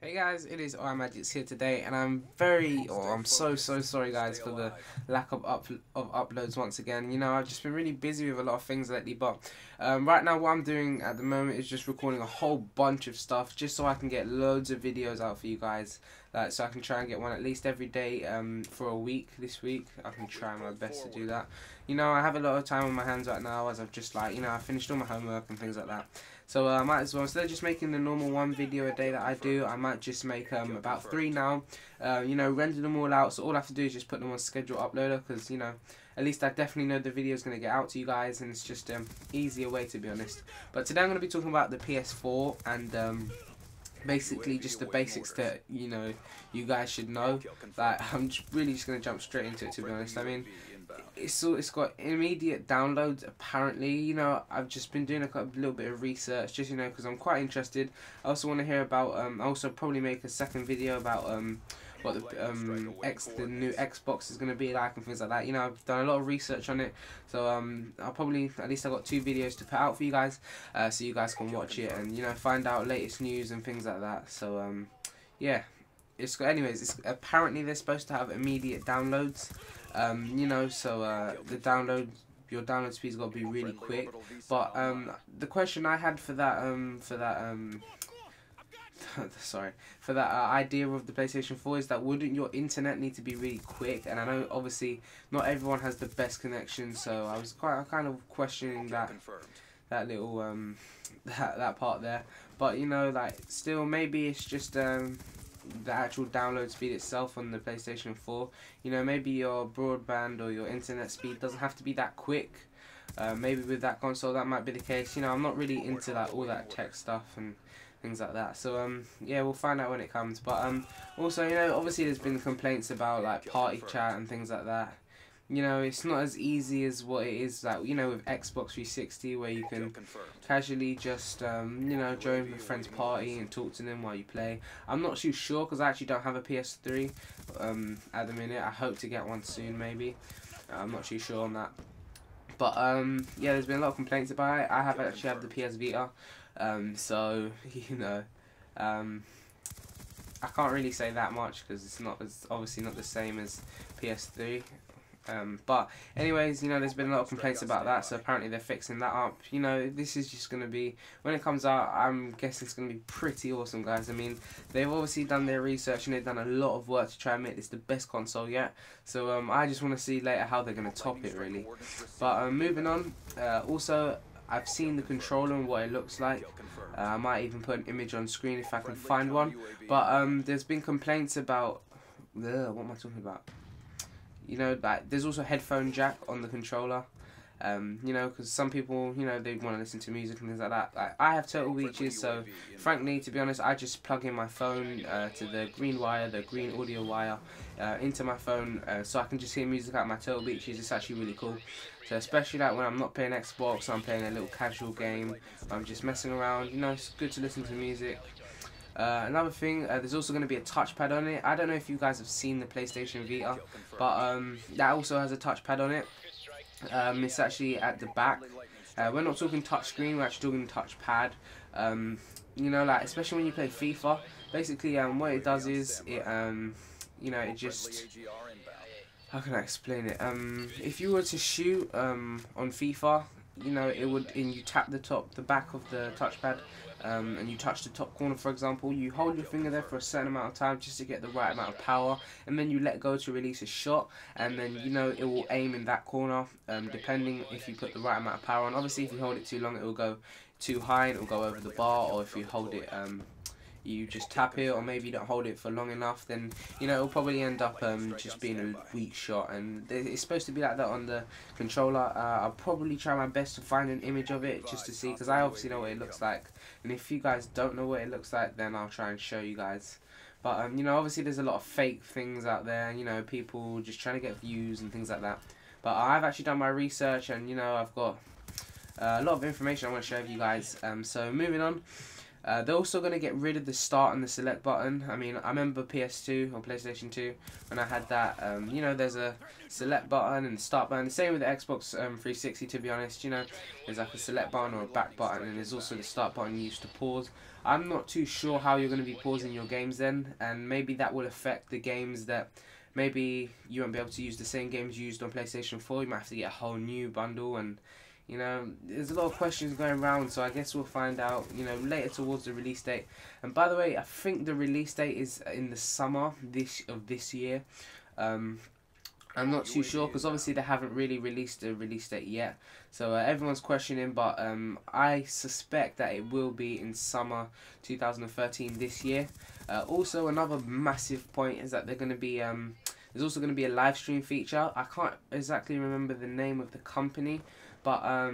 Hey guys, it is iMagix here today, and I'm so sorry guys for the lack of uploads once again. You know, I've just been really busy with a lot of things lately, but right now what I'm doing at the moment is just recording a whole bunch of stuff just so I can get loads of videos out for you guys. So I can try and get one at least every day for a week this week. I can try my best to do that. You know, I have a lot of time on my hands right now as I've just I finished all my homework and things like that. So I might as well, instead of just making the normal one video a day that I do, I might just make about 3 now. You know, render them all out, so all I have to do is just put them on schedule uploader, because, you know, at least I definitely know the video is going to get out to you guys, and it's just easier way, to be honest. But today I'm going to be talking about the PS4 and basically just the basics that, you know, you guys should know. I'm really just going to jump straight into it, to be honest. I mean, it's got immediate downloads apparently. You know, I've just been doing a little bit of research, just, you know, because I'm quite interested. I also want to hear about I also probably make a second video about what the new Xbox is going to be like and things like that. You know, I've done a lot of research on it, so I'll probably, at least I've got 2 videos to put out for you guys, so you guys can watch it and, you know, find out latest news and things like that. So yeah, anyways, apparently they're supposed to have immediate downloads. You know, so your download speed's got to be really quick. But the question I had for that sorry, for that idea of the PlayStation 4 is that wouldn't your internet need to be really quick? And I know obviously not everyone has the best connection, so I was kind of questioning that little that part there. But, you know, like, still, maybe it's just the actual download speed itself on the PlayStation 4. You know, maybe your broadband or your internet speed doesn't have to be that quick. Maybe with that console that might be the case. You know, I'm not really into like all that tech stuff and things like that. So yeah, we'll find out when it comes. But also, you know, obviously there's been complaints about like party chat and things like that. You know, it's not as easy as what it is, like, you know, with Xbox 360, where you can casually just, you know, join a friend's party and talk to them while you play. I'm not too sure, because I actually don't have a PS3 at the minute. I hope to get one soon, maybe. I'm not too sure on that. But, yeah, there's been a lot of complaints about it. I have actually have the PS Vita, so, you know, I can't really say that much, because it's obviously not the same as PS3. But anyways, you know, there's been a lot of complaints about that, so apparently they're fixing that up. You know, this is just going to be, when it comes out, I'm guessing it's going to be pretty awesome, guys. I mean, they've obviously done their research and they've done a lot of work to try and make this the best console yet. So I just want to see later how they're going to top it, really. But moving on, also, I've seen the controller and what it looks like. I might even put an image on screen if I can find one. But there's been complaints about, what am I talking about? You know, like, there's also a headphone jack on the controller. You know, because some people, you know, they want to listen to music and things like that. Like, I have Turtle Beaches, so frankly, to be honest, I just plug in my phone to the green wire, the green audio wire, into my phone, so I can just hear music out my Turtle Beaches. It's actually really cool. So especially like when I'm not playing Xbox, I'm playing a little casual game, I'm just messing around. You know, it's good to listen to music. Another thing, there's also going to be a touchpad on it. I don't know if you guys have seen the PlayStation Vita, but that also has a touchpad on it. It's actually at the back. We're not talking touchscreen, we're actually talking touchpad. You know, like, especially when you play FIFA, basically what it does is, it, you know, it just, how can I explain it? If you were to shoot on FIFA, you know, it would, and you tap the back of the touchpad, and you touch the top corner, for example, you hold your finger there for a certain amount of time just to get the right amount of power, and then you let go to release a shot, and then, you know, it will aim in that corner, depending if you put the right amount of power on. Obviously, if you hold it too long, it will go too high and it will go over the bar, or if you hold it, you just tap it, or maybe you don't hold it for long enough, then, you know, it'll probably end up just being a weak shot. And it's supposed to be like that on the controller. I'll probably try my best to find an image of it just to see, because I obviously know what it looks like, and if you guys don't know what it looks like, then I'll try and show you guys. But you know, obviously there's a lot of fake things out there, you know, people just trying to get views and things like that. But I've actually done my research, and, you know, I've got a lot of information I want to share with you guys. So moving on. They're also going to get rid of the start and the select button. I mean, I remember PS2 or PlayStation 2 when I had that. You know, there's a select button and start button. The same with the Xbox 360, to be honest. You know, there's like a select button or a back button, and there's also the start button used to pause. I'm not too sure how you're going to be pausing your games then, and maybe that will affect the games that maybe you won't be able to use the same games used on PlayStation 4. You might have to get a whole new bundle, and you know, there's a lot of questions going around, so I guess we'll find out, you know, later towards the release date. And by the way, I think the release date is in the summer of this year. I'm not too sure because obviously they haven't really released a release date yet. So everyone's questioning, but I suspect that it will be in summer 2013 this year. Also, another massive point is that they're going to be there's also going to be a live stream feature. I can't exactly remember the name of the company, but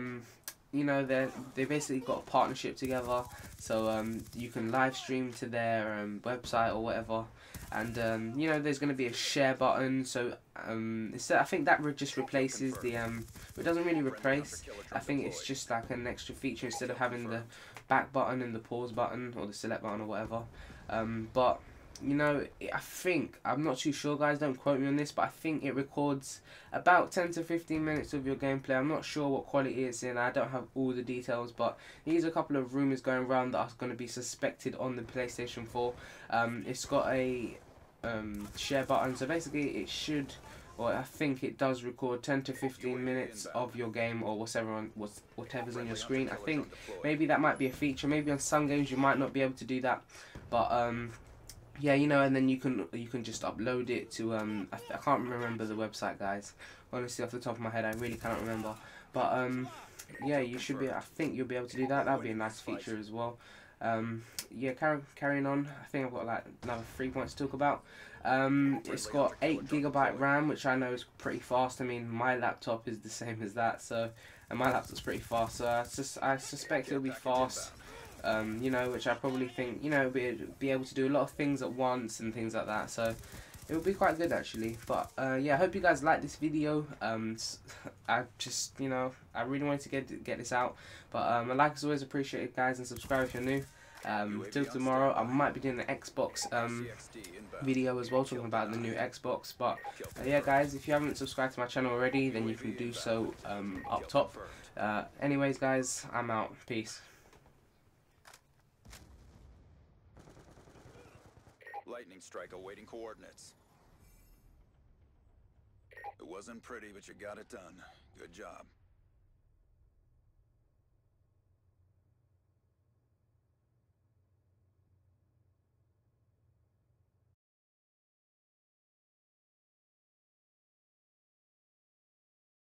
you know, they basically got a partnership together, so you can live stream to their website or whatever, and you know, there's going to be a share button. So I think that just replaces the it doesn't really replace. I think it's just like an extra feature instead of having the back button and the pause button or the select button or whatever. But you know, I'm not too sure, guys, don't quote me on this, but I think it records about 10 to 15 minutes of your gameplay. I'm not sure what quality it's in, I don't have all the details, but here's a couple of rumours going around that are going to be suspected on the PlayStation 4. It's got a share button, so basically it should, or I think it does record 10 to 15 minutes of your game or whatever's on your screen. I think maybe that might be a feature. Maybe on some games you might not be able to do that, but yeah, you know, and then you can just upload it to I can't remember the website, guys. Honestly, off the top of my head, I really cannot remember. But yeah, you should be. I think you'll be able to do that. That'll be a nice feature as well. Yeah, carrying on. I think I've got like another 3 points to talk about. It's got 8 GB RAM, which I know is pretty fast. I mean, my laptop is the same as that, so and my laptop's pretty fast. So I suspect it'll be fast. You know, which I probably think, you know, be able to do a lot of things at once and things like that, so it will be quite good actually. But yeah, I hope you guys like this video. I just, you know, I really wanted to get this out, but a like is always appreciated, guys, and subscribe if you're new. Till tomorrow, I might be doing an Xbox video as well, talking about the new Xbox. But yeah, guys, if you haven't subscribed to my channel already, then you can do so up top. Anyways, guys, I'm out. Peace. Lightning strike awaiting coordinates. It wasn't pretty, but you got it done. Good job.